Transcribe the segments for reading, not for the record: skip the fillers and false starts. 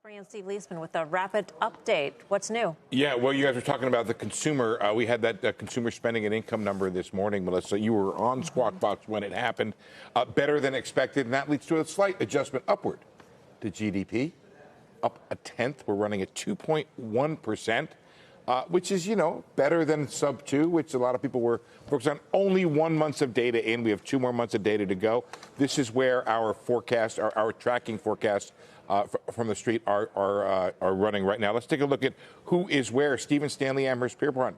Bring in Steve Liesman with a rapid update. What's new? Yeah, well, you guys were talking about the consumer. We had that consumer spending and income number this morning, Melissa. You were on Squawk Box when it happened. Better than expected, and that leads to a slight adjustment upward to GDP. Up a tenth. We're running at 2.1%, which is, better than sub 2, which a lot of people were focused on. Only 1 month of data in. We have 2 more months of data to go. This is where our forecast, our tracking forecasts from the street are running right now. Let's take a look at who is where. Stephen Stanley Amherst Pierpont.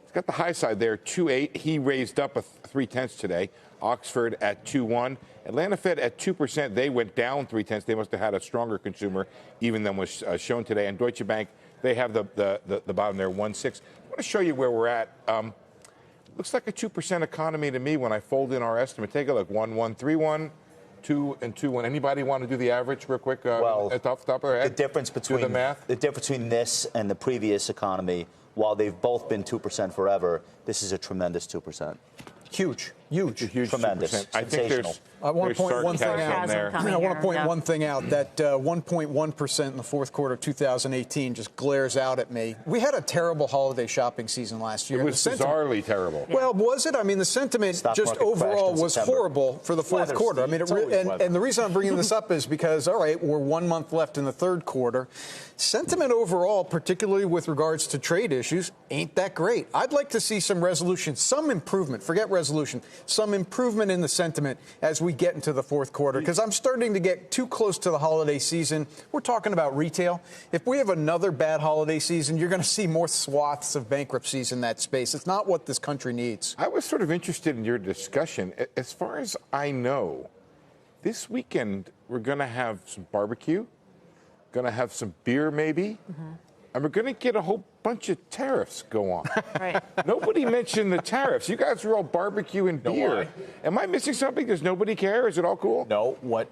He's got the high side there, 2.8. He raised up a 0.3 today. Oxford at 2.1. Atlanta Fed at 2%. They went down 0.3. They must have had a stronger consumer even than was shown today. And Deutsche Bank, they have the bottom there, 1.6. I want to show you where we're at. Looks like a 2% economy to me when I fold in our estimate. Take a look. 1.131. 2 and 2.1. Anybody want to do the average real quick? Well, at the top of our head? The difference between this and the previous economy, while they've both been 2% forever, this is a tremendous 2%. Huge. Tremendous. I think there's I want to point one thing out. I want to point one thing out. That 1.1% in the fourth quarter of 2018 just glares out at me. We had a terrible holiday shopping season last year. It was bizarrely terrible. Well, was it? I mean, the sentiment just overall was horrible for the fourth quarter. I mean, and the reason I'm bringing this up is because, all right, we're 1 month left in the third quarter. Sentiment overall, particularly with regards to trade issues, ain't that great. I'd like to see some resolution, some improvement. Forget resolution. Some improvement in the sentiment as we get into the fourth quarter, because I'm starting to get too close to the holiday season. We're talking about retail. If we have another bad holiday season, you're going to see more swaths of bankruptcies in that space. It's not what this country needs. I was sort of interested in your discussion. As far as I know, this weekend we're going to have some barbecue, going to have some beer maybe, and we're going to get a whole bunch of tariffs go on. Right. Nobody mentioned the tariffs. You guys are all barbecue and beer. Am I missing something? Does nobody care? Is it all cool? No. What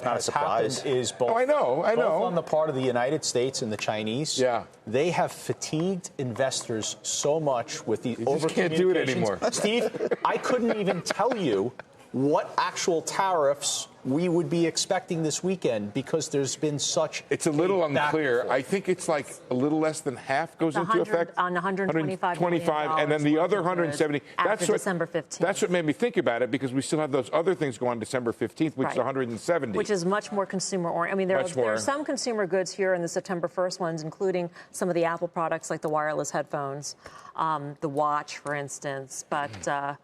has happened is both, I know. both on the part of the United States and the Chinese. Yeah. They have fatigued investors so much with the over. You can't do it anymore. Steve, I couldn't even tell you what actual tariffs we would be expecting this weekend because there's been such. It's a little unclear. I think it's like a little less than half goes into effect on 125 and then the other 170. That's what December 15th. That's what made me think about it, because we still have those other things go on December 15th, which is 170, which is much more consumer oriented. I mean, there are some consumer goods here in the September 1st ones, including some of the Apple products like the wireless headphones, the watch, for instance. But I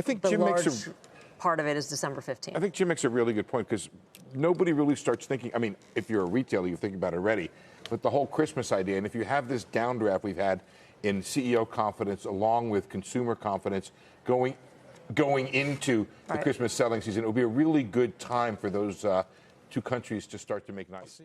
think the Jim large makes part of it is December 15th. I think Jim makes a really good point, because nobody really starts thinking. I mean, if you're a retailer, you think about it already. But the whole Christmas idea, and if you have this downdraft we've had in CEO confidence along with consumer confidence going into the Christmas selling season, it will be a really good time for those two countries to start to make nice.